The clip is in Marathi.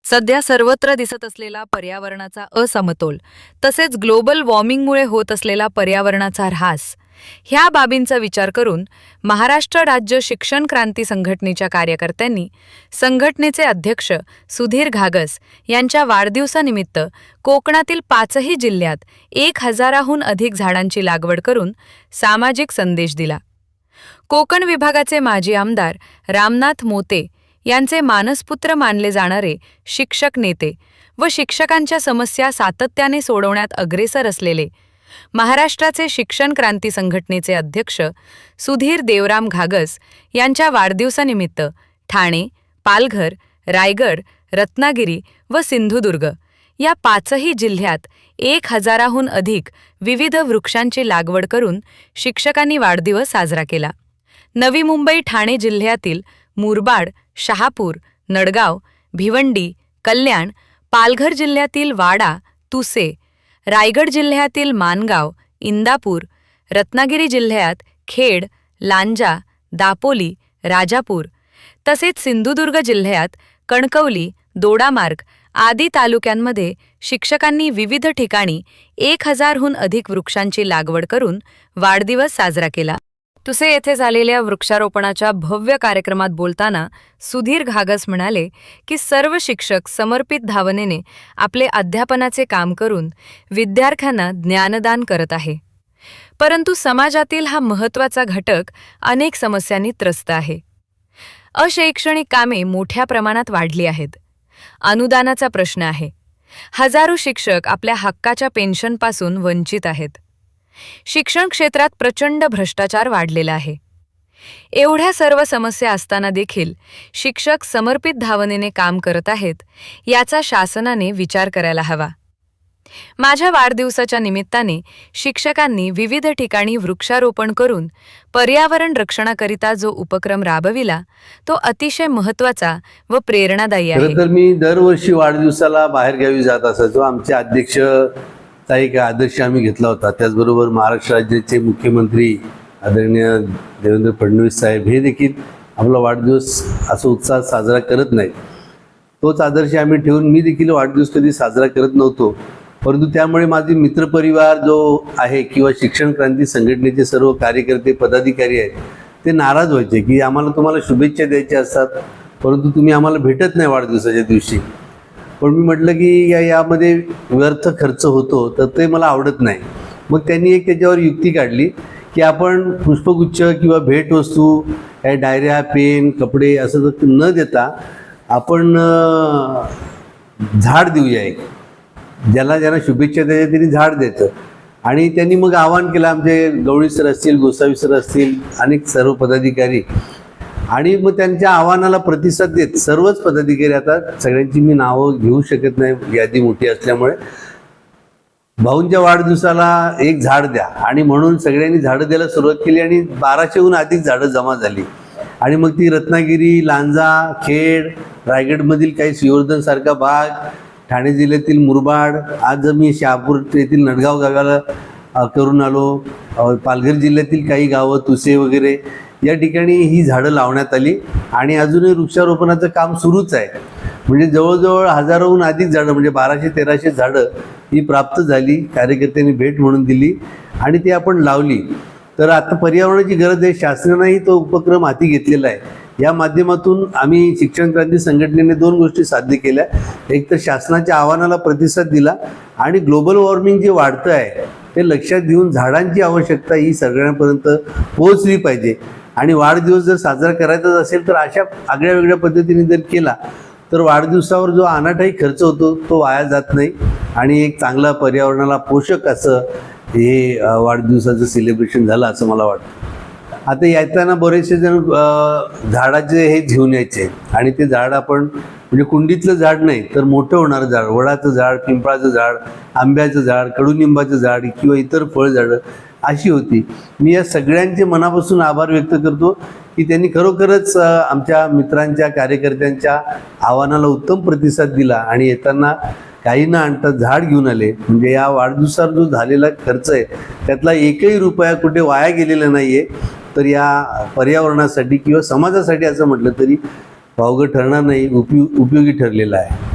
सध्या सर्वत्र दिसत असलेला पर्यावरणाचा असमतोल तसेच ग्लोबल वॉर्मिंगमुळे होत असलेला पर्यावरणाचा ऱ्हास ह्या बाबींचा विचार करून महाराष्ट्र राज्य शिक्षण क्रांती संघटनेच्या कार्यकर्त्यांनी संघटनेचे अध्यक्ष सुधीर घागस यांच्या वाढदिवसानिमित्त कोकणातील 5ही जिल्ह्यात 1000हून अधिक झाडांची लागवड करून सामाजिक संदेश दिला। कोकण विभागाचे माजी आमदार रामनाथ मोते यांचे मानसपुत्र मानले जाणारे शिक्षक नेते व शिक्षकांच्या समस्या सातत्याने सोडवण्यात अग्रेसर असलेले महाराष्ट्राचे शिक्षण क्रांती संघटनेचे अध्यक्ष सुधीर देवराम घागस यांच्या वाढदिवसानिमित्त ठाणे, पालघर, रायगड, रत्नागिरी व सिंधुदुर्ग या 5ही जिल्ह्यात 1000हून अधिक विविध वृक्षांची लागवड करून शिक्षकांनी वाढदिवस साजरा केला। नवी मुंबई ठाणे जिल्ह्यातील मुरबाड, शहापूर, नडगाव, भिवंडी, कल्याण, पालघर जिल्ह्यातील वाडा, तुसे, रायगड जिल्ह्यातील मानगाव, इंदापूर, रत्नागिरी जिल्ह्यात खेड, लांजा, दापोली, राजापूर तसेच सिंधुदुर्ग जिल्ह्यात कणकवली, दोडामार्ग आदी तालुक्यांमध्ये शिक्षकांनी विविध ठिकाणी 1000हून अधिक वृक्षांची लागवड करून वाढदिवस साजरा केला। तुसे येथे झालेल्या वृक्षारोपणाच्या भव्य कार्यक्रमात बोलताना सुधीर घागस म्हणाले की सर्व शिक्षक समर्पित भावनेने आपले अध्यापनाचे काम करून विद्यार्थ्यांना ज्ञानदान करत आहे, परंतु समाजातील हा महत्त्वाचा घटक अनेक समस्यांनी त्रस्त आहे। अशैक्षणिक कामे मोठ्या प्रमाणात वाढली आहेत, अनुदानाचा प्रश्न आहे, हजारो शिक्षक आपल्या हक्काच्या पेन्शनपासून वंचित आहेत, शिक्षण क्षेत्रात प्रचंड भ्रष्टाचार वाढलेला आहे। एवढ्या सर्व समस्या असताना देखील शिक्षक समर्पित भावनेने काम करत आहेत याचा शासनाने विचार करायला हवा। माझ्या वाढदिवसाच्या निमित्ताने शिक्षकांनी विविध ठिकाणी वृक्षारोपण करून पर्यावरण रक्षणाकरिता जो उपक्रम राबविला तो अतिशय महत्त्वाचा व प्रेरणादायी आहे। तर मी दरवर्षी वाढदिवसाला बाहेरगावी जात असायचो। आमचे अध्यक्ष एक आदर्श आम्ही घेतला होता। त्याचबरोबर महाराष्ट्र राज्याचे मुख्यमंत्री आदरणीय देवेंद्र फडणवीस साहेब हे देखील आपला वाढदिवस असं उत्साहात साजरा करत नाहीत। तोच आदर्श आम्ही ठेवून मी देखील वाढदिवस कधी साजरा करत नव्हतो, परंतु त्यामुळे माझे मित्रपरिवार जो आहे किंवा शिक्षण क्रांती संघटनेचे सर्व कार्यकर्ते पदाधिकारी आहेत ते नाराज व्हायचे की आम्हाला तुम्हाला शुभेच्छा द्यायच्या असतात परंतु तुम्ही आम्हाला भेटत नाही वाढदिवसाच्या दिवशी। पण मी म्हटलं की यामध्ये व्यर्थ खर्च होतो तर ते मला आवडत नाही। मग त्यांनी एक त्याच्यावर युक्ती काढली की आपण पुष्पगुच्छ किंवा भेटवस्तू डायऱ्या, पेन, कपडे असं न देता आपण झाड देऊया, एक ज्याला शुभेच्छा द्यायच्या त्यांनी झाड द्यायचं। आणि त्यांनी मग आवाहन केलं, आमचे गवळी सर असतील, गोसावी सर असतील, अनेक सर्व पदाधिकारी, आणि मग त्यांच्या आव्हानाला प्रतिसाद देत सर्वच पदाधिकारी, आता सगळ्यांची मी नावं घेऊ शकत नाही यादी मोठी असल्यामुळे, भाऊंच्या वाढदिवसाला एक झाड द्या आणि म्हणून सगळ्यांनी झाडं द्यायला सुरुवात केली आणि 1200हून अधिक झाडं जमा झाली। आणि मग ती रत्नागिरी, लांजा, खेड, रायगडमधील काही श्रीवर्धन सारखा भाग, ठाणे जिल्ह्यातील मुरबाड, आज मी शहापूर येथील नडगाव गावाला करून आलो, पालघर जिल्ह्यातील काही गावं, तुसे वगैरे या ठिकाणी ही झाडं लावण्यात आली आणि अजूनही वृक्षारोपणाचं काम सुरूच आहे। म्हणजे जवळजवळ हजारोहून अधिक झाडं म्हणजे 1200-1300 झाडं ही प्राप्त झाली, कार्यकर्त्यांनी भेट म्हणून दिली आणि ती आपण लावली। तर आता पर्यावरणाची गरज आहे, शासनानेही तो उपक्रम हाती घेतलेला आहे। या माध्यमातून आम्ही शिक्षण क्रांती संघटनेने 2 गोष्टी साध्य केल्या, एक तर शासनाच्या आव्हानाला प्रतिसाद दिला आणि ग्लोबल वॉर्मिंग जे वाढतं आहे ते लक्षात घेऊन झाडांची आवश्यकता ही सगळ्यांपर्यंत पोहोचली पाहिजे। आणि वाढदिवस जर साजरा करायचाच असेल तर अशा आगळ्या वेगळ्या पद्धतीने जर केला तर वाढदिवसावर जो अनाठायी खर्च होतो तो वाया जात नाही आणि एक चांगला पर्यावरणाला पोषक असं हे वाढदिवसाचं सेलिब्रेशन झालं असं मला वाटतं। आता येताना बरेचसे जण झाडाचे हे घेऊन यायचे आणि ते झाड आपण म्हणजे कुंडीतलं झाड नाही तर मोठं होणारं झाड, वडाचं झाड, पिंपळाचं झाड, आंब्याचं झाड, कडुनिंबाचं झाड किंवा इतर फळझाडं अशी होती। मी या सगळ्यांचे मनापासून आभार व्यक्त करतो की त्यांनी खरोखरच आमच्या मित्रांच्या, कार्यकर्त्यांच्या आव्हानाला उत्तम प्रतिसाद दिला आणि येताना काही न आणता झाड घेऊन आले। म्हणजे या वाढदिवसावर जो झालेला खर्च आहे त्यातला एकही रुपया कुठे वाया गेलेला नाही आहे, तर या पर्यावरणासाठी किंवा समाजासाठी असं म्हटलं तरी वावगं ठरणार नाही, उपयोगी ठरलेलं आहे।